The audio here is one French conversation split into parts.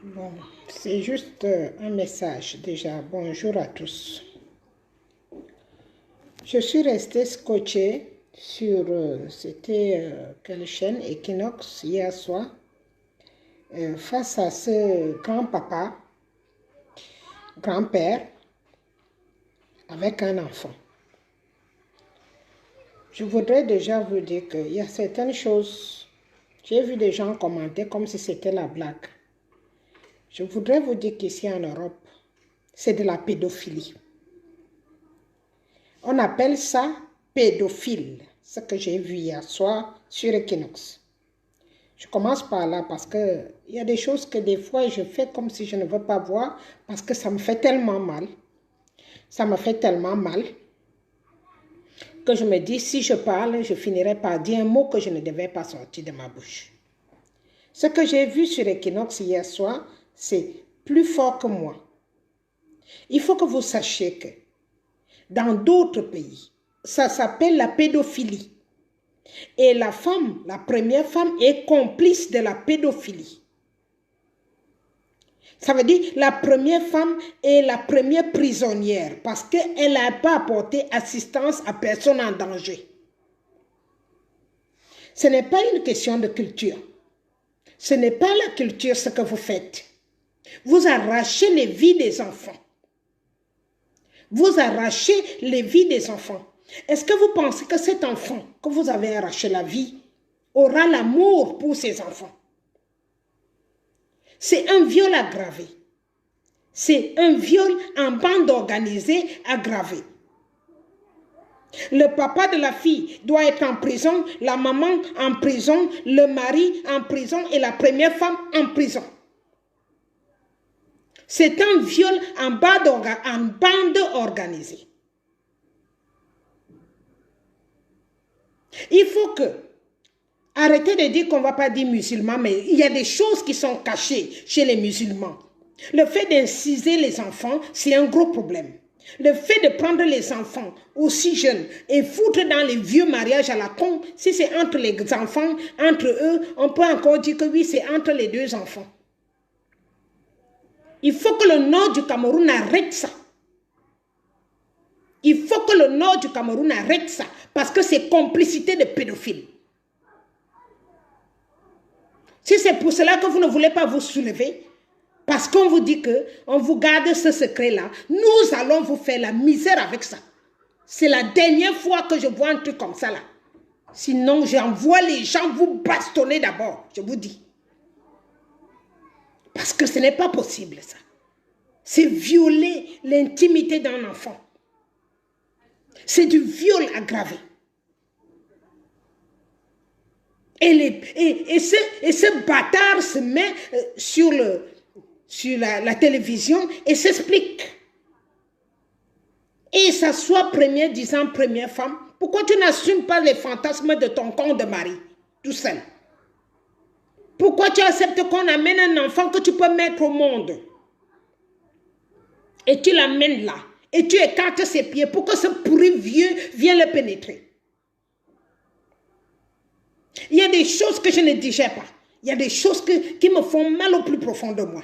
Bon, c'est juste un message déjà. Bonjour à tous. Je suis restée scotchée sur, c'était quelle chaîne, Equinox, hier soir, face à ce grand-papa, grand-père, avec un enfant. Je voudrais déjà vous dire qu'il y a certaines choses, j'ai vu des gens commenter comme si c'était la blague. Je voudrais vous dire qu'ici en Europe, c'est de la pédophilie. On appelle ça pédophile, ce que j'ai vu hier soir sur Equinox. Je commence par là parce qu'il y a des choses que des fois je fais comme si je ne veux pas voir parce que ça me fait tellement mal. Ça me fait tellement mal que je me dis si je parle, je finirai par dire un mot que je ne devais pas sortir de ma bouche. Ce que j'ai vu sur Equinox hier soir, c'est plus fort que moi. Il faut que vous sachiez que dans d'autres pays, ça s'appelle la pédophilie. Et la femme, la première femme, est complice de la pédophilie. Ça veut dire la première femme est la première prisonnière parce qu'elle n'a pas apporté assistance à personne en danger. Ce n'est pas une question de culture. Ce n'est pas la culture ce que vous faites. Vous arrachez les vies des enfants. Vous arrachez les vies des enfants. Est-ce que vous pensez que cet enfant que vous avez arraché la vie aura l'amour pour ses enfants? C'est un viol aggravé. C'est un viol en bande organisée aggravé. Le papa de la fille doit être en prison, la maman en prison, le mari en prison et la première femme en prison. C'est un viol en bande organisée. Il faut que, arrêtez de dire qu'on ne va pas dire musulmans, mais il y a des choses qui sont cachées chez les musulmans. Le fait d'inciser les enfants, c'est un gros problème. Le fait de prendre les enfants aussi jeunes et foutre dans les vieux mariages à la con, si c'est entre les enfants, entre eux, on peut encore dire que oui, c'est entre les deux enfants. Il faut que le nord du Cameroun arrête ça. Il faut que le nord du Cameroun arrête ça parce que c'est complicité de pédophiles. Si c'est pour cela que vous ne voulez pas vous soulever, parce qu'on vous dit qu'on vous garde ce secret-là, nous allons vous faire la misère avec ça. C'est la dernière fois que je vois un truc comme ça là. Sinon, j'envoie les gens vous bastonner d'abord, je vous dis. Parce que ce n'est pas possible ça. C'est violer l'intimité d'un enfant. C'est du viol aggravé. Et ce bâtard se met sur la télévision et s'explique. Et s'assoit première, disant première femme. Pourquoi tu n'assumes pas les fantasmes de ton compte de mari, tout seul? Pourquoi tu acceptes qu'on amène un enfant que tu peux mettre au monde? Et tu l'amènes là. Et tu écartes ses pieds pour que ce pourri vieux vienne le pénétrer. Il y a des choses que je ne digère pas. Il y a des choses qui me font mal au plus profond de moi.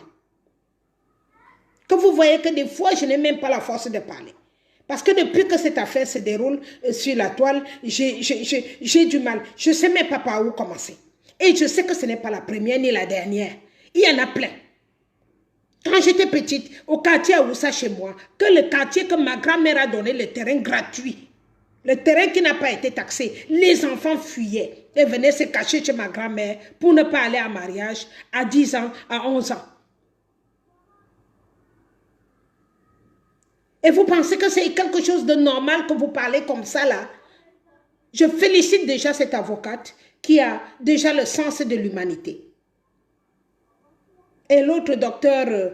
Que vous voyez que des fois, je n'ai même pas la force de parler. Parce que depuis que cette affaire se déroule sur la toile, j'ai du mal. Je ne sais même pas par où commencer. Et je sais que ce n'est pas la première ni la dernière. Il y en a plein. Quand j'étais petite, au quartier à Oussa chez moi, que le quartier que ma grand-mère a donné le terrain gratuit, le terrain qui n'a pas été taxé, les enfants fuyaient et venaient se cacher chez ma grand-mère pour ne pas aller en mariage à 10 ans, à 11 ans. Et vous pensez que c'est quelque chose de normal que vous parlez comme ça là? Je félicite déjà cette avocate qui a déjà le sens de l'humanité. Et l'autre docteur,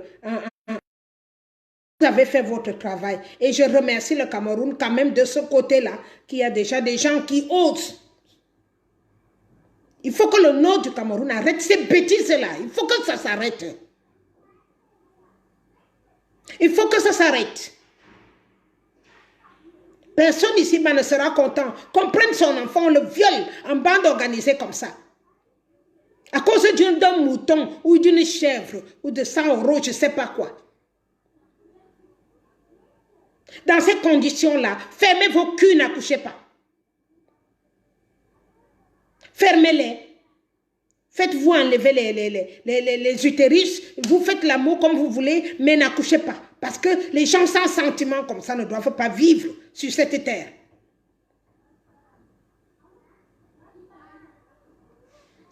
vous avez fait votre travail. Et je remercie le Cameroun quand même de ce côté-là, qu'il y a déjà des gens qui osent. Il faut que le nord du Cameroun arrête ces bêtises-là. Il faut que ça s'arrête. Il faut que ça s'arrête. Personne ici ne sera content qu'on prenne son enfant, on le viole en bande organisée comme ça. À cause d'un mouton ou d'une chèvre ou de 100 euros, je ne sais pas quoi. Dans ces conditions-là, fermez vos culs, n'accouchez pas. Fermez-les. Faites-vous enlever les utérus. Vous faites l'amour comme vous voulez, mais n'accouchez pas. Parce que les gens sans sentiment comme ça ne doivent pas vivre sur cette terre.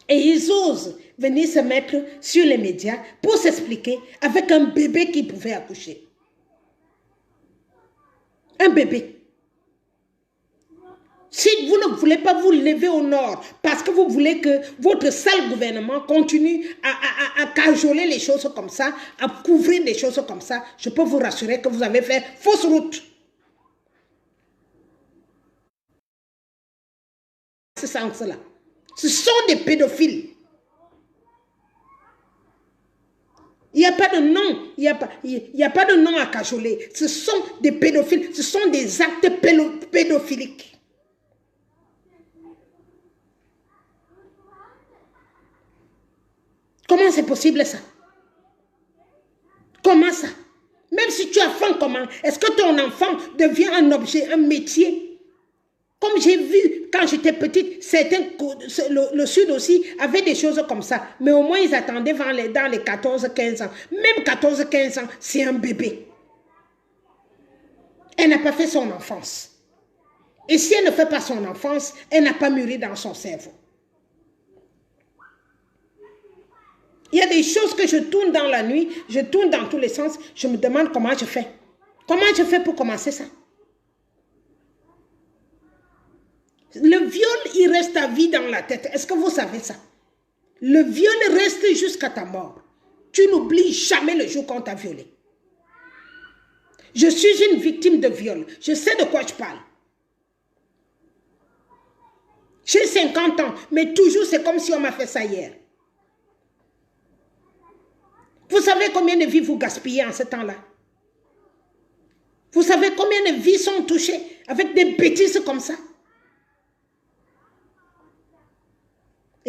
Et ils osent venir se mettre sur les médias pour s'expliquer avec un bébé qui pouvait accoucher. Un bébé. Si vous ne voulez pas vous lever au nord parce que vous voulez que votre sale gouvernement continue à cajoler les choses comme ça, à couvrir des choses comme ça, je peux vous rassurer que vous avez fait fausse route. Ce sens-là. Ce sont des pédophiles. Il n'y a pas de nom, il n'y a pas de nom à cajoler. Ce sont des pédophiles, ce sont des actes pédophiliques. Comment c'est possible ça? Comment ça? Même si tu as faim, comment? Est-ce que ton enfant devient un objet, un métier? Comme j'ai vu quand j'étais petite, certains, le Sud aussi, avait des choses comme ça. Mais au moins, ils attendaient dans les 14-15 ans. Même 14-15 ans, c'est un bébé. Elle n'a pas fait son enfance. Et si elle ne fait pas son enfance, elle n'a pas mûri dans son cerveau. Il y a des choses que je tourne dans la nuit, je tourne dans tous les sens, je me demande comment je fais. Comment je fais pour commencer ça? Le viol, il reste à vie dans la tête. Est-ce que vous savez ça? Le viol reste jusqu'à ta mort. Tu n'oublies jamais le jour qu'on t'a violé. Je suis une victime de viol. Je sais de quoi je parle. J'ai 50 ans, mais toujours c'est comme si on m'a fait ça hier. Vous savez combien de vies vous gaspillez en ce temps-là? Vous savez combien de vies sont touchées avec des bêtises comme ça?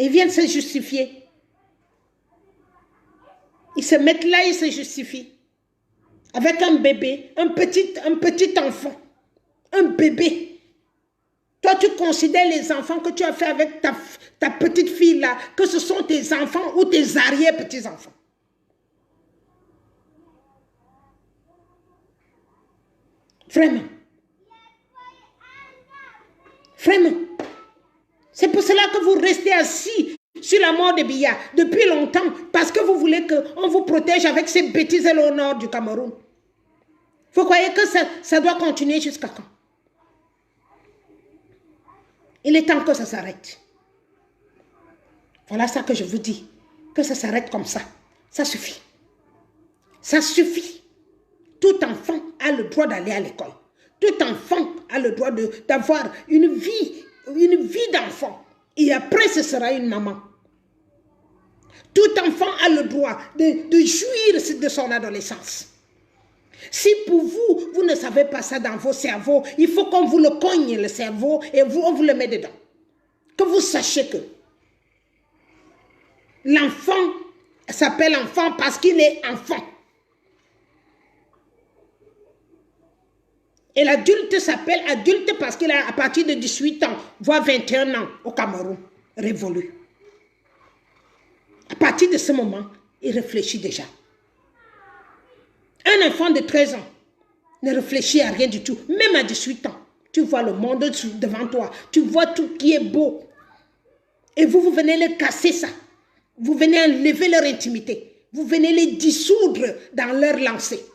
Ils viennent se justifier. Ils se mettent là, ils se justifient. Avec un bébé, un petit enfant. Un bébé. Toi, tu considères les enfants que tu as fait avec ta petite fille là, que ce sont tes enfants ou tes arrière-petits-enfants. Vraiment. Vraiment. C'est pour cela que vous restez assis sur la mort de Biya depuis longtemps, parce que vous voulez qu'on vous protège avec ces bêtises-là au nord du Cameroun. Vous croyez que ça doit continuer jusqu'à quand? Il est temps que ça s'arrête. Voilà ça que je vous dis. Que ça s'arrête comme ça. Ça suffit. Ça suffit. Tout enfant a le droit d'aller à l'école. Tout enfant a le droit d'avoir une vie d'enfant. Et après, ce sera une maman. Tout enfant a le droit de jouir de son adolescence. Si pour vous, vous ne savez pas ça dans vos cerveaux, il faut qu'on vous le cogne le cerveau et on vous le met dedans. Que vous sachiez que l'enfant s'appelle enfant parce qu'il est enfant. Et l'adulte s'appelle adulte parce qu'il a à partir de 18 ans, voire 21 ans au Cameroun, révolu. À partir de ce moment, il réfléchit déjà. Un enfant de 13 ans ne réfléchit à rien du tout. Même à 18 ans, tu vois le monde devant toi. Tu vois tout qui est beau. Et vous venez les casser ça. Vous venez enlever leur intimité. Vous venez les dissoudre dans leur lancée.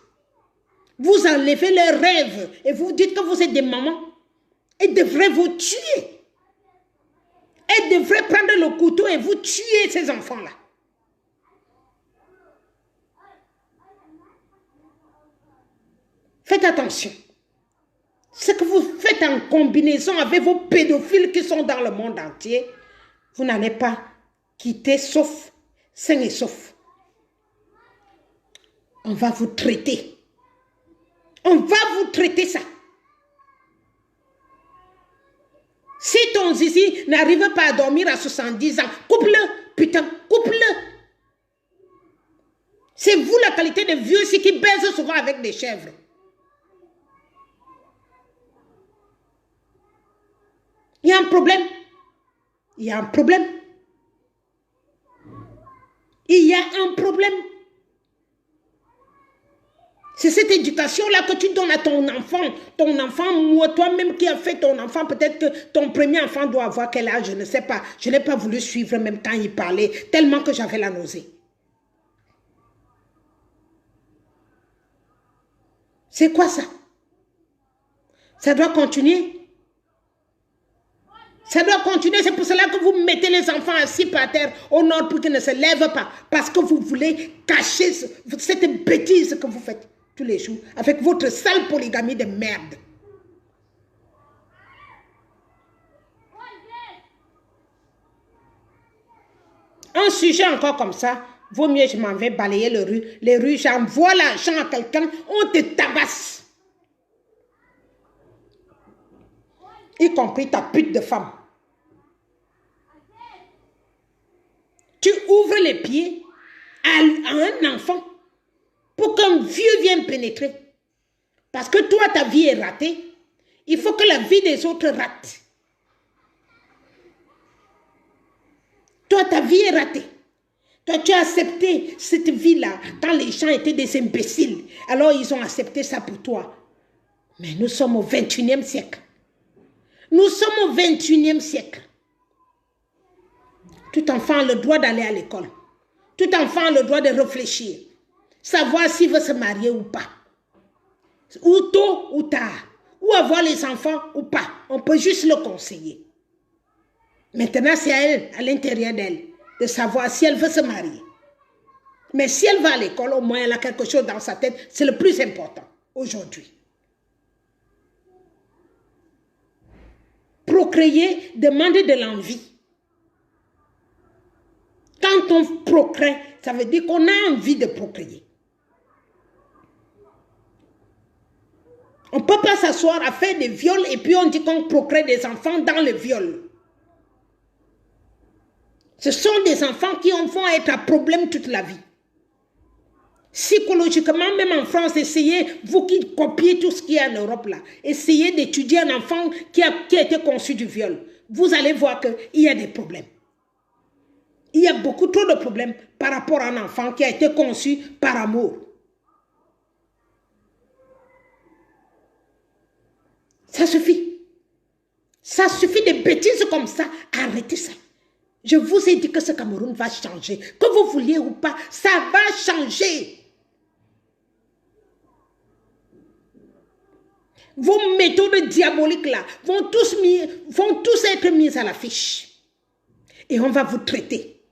Vous enlevez leurs rêves et vous dites que vous êtes des mamans. Elles devraient vous tuer. Elles devraient prendre le couteau et vous tuer ces enfants-là. Faites attention. Ce que vous faites en combinaison avec vos pédophiles qui sont dans le monde entier, vous n'allez pas quitter sauf, sain et sauf. On va vous traiter. On va vous traiter ça. Si ton zizi n'arrive pas à dormir à 70 ans, coupe-le. putain, coupe-le. C'est vous la qualité de vieux ici qui baisent souvent avec des chèvres. Il y a un problème. Il y a un problème. Il y a un problème. C'est cette éducation-là que tu donnes à ton enfant. Ton enfant, moi, toi-même qui as fait ton enfant, peut-être que ton premier enfant doit avoir quel âge, je ne sais pas. Je n'ai pas voulu suivre même quand il parlait, tellement que j'avais la nausée. C'est quoi ça? Ça doit continuer. Ça doit continuer, c'est pour cela que vous mettez les enfants assis par terre au nord pour qu'ils ne se lèvent pas. Parce que vous voulez cacher cette bêtise que vous faites tous les jours avec votre sale polygamie de merde. Un sujet encore comme ça, vaut mieux je m'en vais balayer les rues, j'envoie l'argent à quelqu'un, on te tabasse. Y compris ta pute de femme. Tu ouvres les pieds à un enfant pour qu'un vieux vienne pénétrer. Parce que toi, ta vie est ratée. Il faut que la vie des autres rate. Toi, ta vie est ratée. Toi, tu as accepté cette vie-là quand les gens étaient des imbéciles. Alors, ils ont accepté ça pour toi. Mais nous sommes au 21e siècle. Nous sommes au 21e siècle. Tout enfant a le droit d'aller à l'école. Tout enfant a le droit de réfléchir. Savoir s'il veut se marier ou pas. Ou tôt ou tard. Ou avoir les enfants ou pas. On peut juste le conseiller. Maintenant, c'est à elle, à l'intérieur d'elle, de savoir si elle veut se marier. Mais si elle va à l'école, au moins elle a quelque chose dans sa tête. C'est le plus important aujourd'hui. Procréer demande de l'envie. Quand on procrée, ça veut dire qu'on a envie de procréer. On ne peut pas s'asseoir à faire des viols et puis on dit qu'on procrée des enfants dans le viol. Ce sont des enfants qui vont être à problème toute la vie. Psychologiquement, même en France, essayez, vous qui copiez tout ce qu'il y a en Europe là, essayez d'étudier un enfant qui a été conçu du viol. Vous allez voir qu'il y a des problèmes. Il y a beaucoup trop de problèmes par rapport à un enfant qui a été conçu par amour. Ça suffit. Ça suffit de bêtises comme ça. Arrêtez ça. Je vous ai dit que ce Cameroun va changer. Que vous vouliez ou pas, ça va changer. Vos méthodes diaboliques là vont tous être mises à l'affiche. Et on va vous traiter.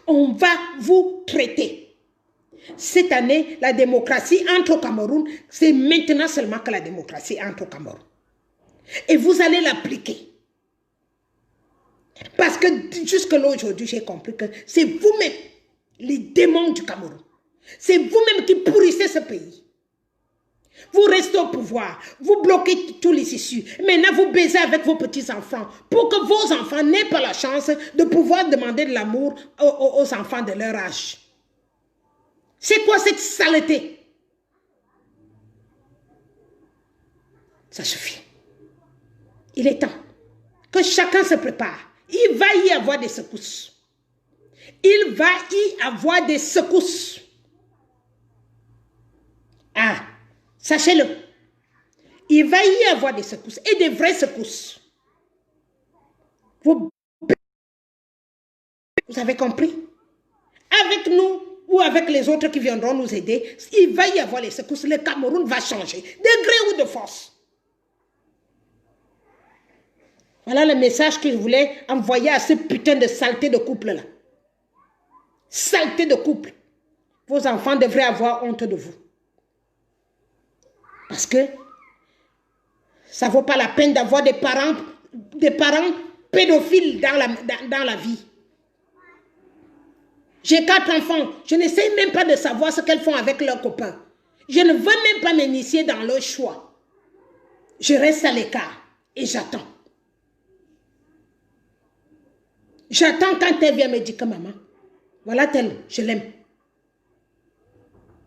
On va vous traiter. Cette année, la démocratie entre au Cameroun. C'est maintenant seulement que la démocratie entre au Cameroun. Et vous allez l'appliquer. Parce que jusque-là aujourd'hui, j'ai compris que c'est vous-même, les démons du Cameroun. C'est vous-même qui pourrissez ce pays. Vous restez au pouvoir, vous bloquez tous les issues. Maintenant, vous baisez avec vos petits-enfants pour que vos enfants n'aient pas la chance de pouvoir demander de l'amour aux enfants de leur âge. C'est quoi cette saleté? Ça suffit. Il est temps que chacun se prépare. Il va y avoir des secousses. Il va y avoir des secousses. Ah, sachez-le. Il va y avoir des secousses et des vraies secousses. Vous avez compris? Avec nous ou avec les autres qui viendront nous aider, il va y avoir les secousses. Le Cameroun va changer, de gré ou de force. Voilà le message que je voulais envoyer à ce putain de saleté de couple-là. Saleté de couple. Vos enfants devraient avoir honte de vous. Parce que ça ne vaut pas la peine d'avoir des parents pédophiles dans la vie. J'ai 4 enfants. Je n'essaie même pas de savoir ce qu'elles font avec leurs copains. Je ne veux même pas m'initier dans leur choix. Je reste à l'écart et j'attends. J'attends quand elle vient me dire que maman, voilà tel, je l'aime.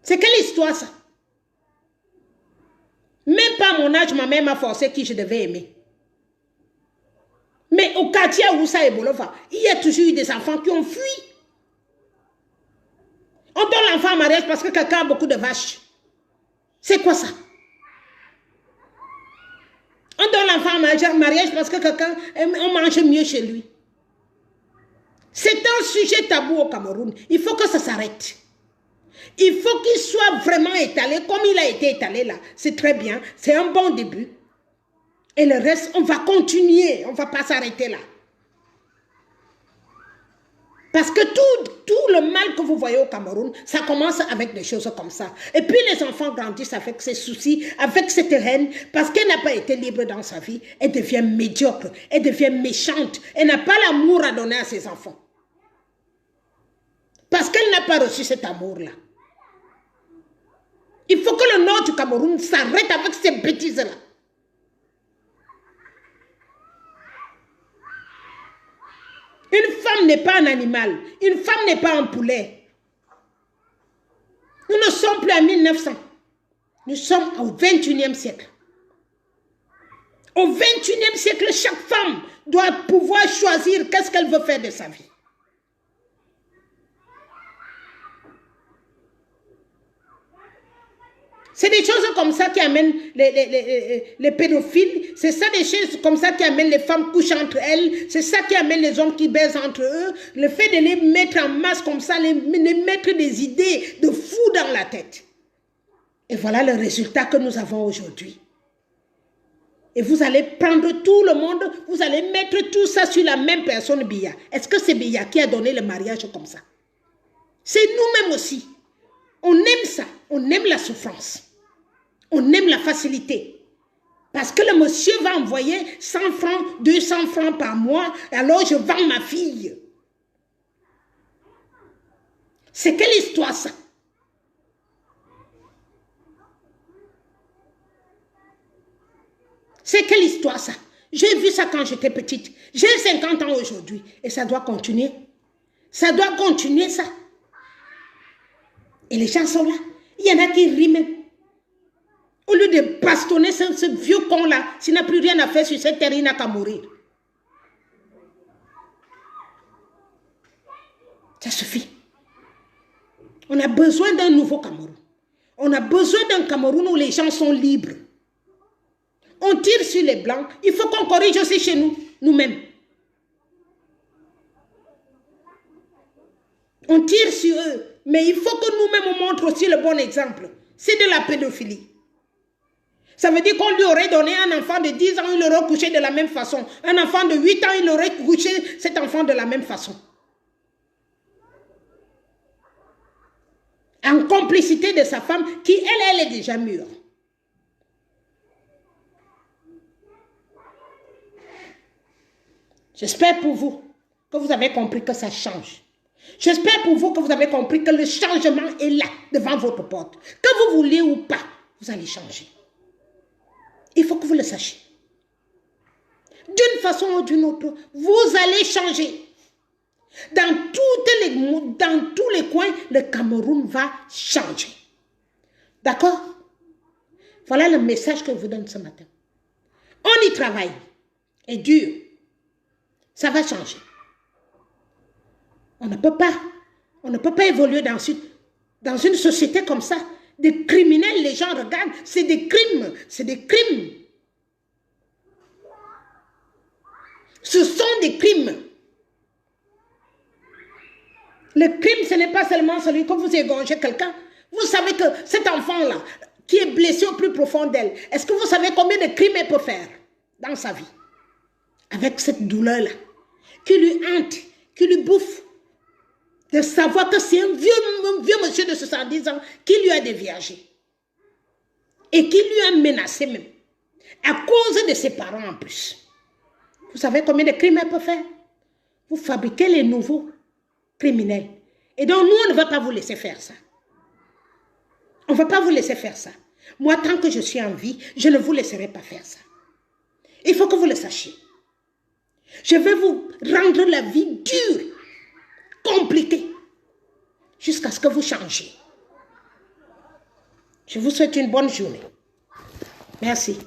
C'est quelle histoire ça? Même pas à mon âge, ma mère m'a forcé qui je devais aimer. Mais au quartier où ça est Bolova, il y a toujours eu des enfants qui ont fui. On donne l'enfant en mariage parce que quelqu'un a beaucoup de vaches. C'est quoi ça? On donne l'enfant en mariage parce que quelqu'un, on mange mieux chez lui. C'est un sujet tabou au Cameroun. Il faut que ça s'arrête. Il faut qu'il soit vraiment étalé comme il a été étalé là. C'est très bien. C'est un bon début. Et le reste, on va continuer. On ne va pas s'arrêter là. Parce que tout le mal que vous voyez au Cameroun, ça commence avec des choses comme ça. Et puis les enfants grandissent avec ces soucis, avec cette haine, parce qu'elle n'a pas été libre dans sa vie. Elle devient médiocre, elle devient méchante. Elle n'a pas l'amour à donner à ses enfants. Parce qu'elle n'a pas reçu cet amour-là. Il faut que le nord du Cameroun s'arrête avec ces bêtises-là. Une femme n'est pas un animal. Une femme n'est pas un poulet. Nous ne sommes plus à 1900. Nous sommes au 21e siècle. Au 21e siècle, chaque femme doit pouvoir choisir qu'est-ce qu'elle veut faire de sa vie. C'est des choses comme ça qui amènent les pédophiles. C'est ça des choses comme ça qui amènent les femmes couchent entre elles. C'est ça qui amène les hommes qui baisent entre eux. Le fait de les mettre en masse comme ça, les mettre des idées de fou dans la tête. Et voilà le résultat que nous avons aujourd'hui. Et vous allez prendre tout le monde, vous allez mettre tout ça sur la même personne, Biya. Est-ce que c'est Biya qui a donné le mariage comme ça? C'est nous-mêmes aussi. On aime ça, on aime la souffrance. On aime la facilité. Parce que le monsieur va envoyer 100 francs, 200 francs par mois, alors je vends ma fille. C'est quelle histoire ça? C'est quelle histoire ça? J'ai vu ça quand j'étais petite. J'ai 50 ans aujourd'hui et ça doit continuer. Ça doit continuer ça. Et les gens sont là. Il y en a qui rient même. Au lieu de bastonner ce vieux con-là, s'il n'a plus rien à faire sur cette terre, il n'a qu'à mourir. Ça suffit. On a besoin d'un nouveau Cameroun. On a besoin d'un Cameroun où les gens sont libres. On tire sur les Blancs. Il faut qu'on corrige aussi chez nous, nous-mêmes. On tire sur eux. Mais il faut que nous-mêmes on montre aussi le bon exemple. C'est de la pédophilie. Ça veut dire qu'on lui aurait donné un enfant de 10 ans, il l'aurait couché de la même façon. Un enfant de 8 ans, il aurait couché cet enfant de la même façon. En complicité de sa femme, qui elle est déjà mûre. J'espère pour vous que vous avez compris que ça change. J'espère pour vous que vous avez compris que le changement est là, devant votre porte. Que vous voulez ou pas, vous allez changer. Il faut que vous le sachiez. D'une façon ou d'une autre, vous allez changer. Dans tous les coins, le Cameroun va changer. D'accord? Voilà le message que je vous donne ce matin. On y travaille. Et dur. Ça va changer. On ne peut pas évoluer dans une société comme ça. Des criminels, les gens regardent, c'est des crimes, c'est des crimes. Ce sont des crimes. Le crime, ce n'est pas seulement celui que vous égorgez quelqu'un. Vous savez que cet enfant-là, qui est blessé au plus profond d'elle, est-ce que vous savez combien de crimes elle peut faire dans sa vie? Avec cette douleur-là, qui lui hante, qui lui bouffe. De savoir que c'est un vieux monsieur de 70 ans qui lui a déviagé. Et qui lui a menacé même. À cause de ses parents en plus. Vous savez combien de crimes elle peut faire? Vous fabriquez les nouveaux criminels. Et donc nous, on ne va pas vous laisser faire ça. On ne va pas vous laisser faire ça. Moi, tant que je suis en vie, je ne vous laisserai pas faire ça. Il faut que vous le sachiez. Je vais vous rendre la vie dure, compliquée, jusqu'à ce que vous changiez. Je vous souhaite une bonne journée. Merci.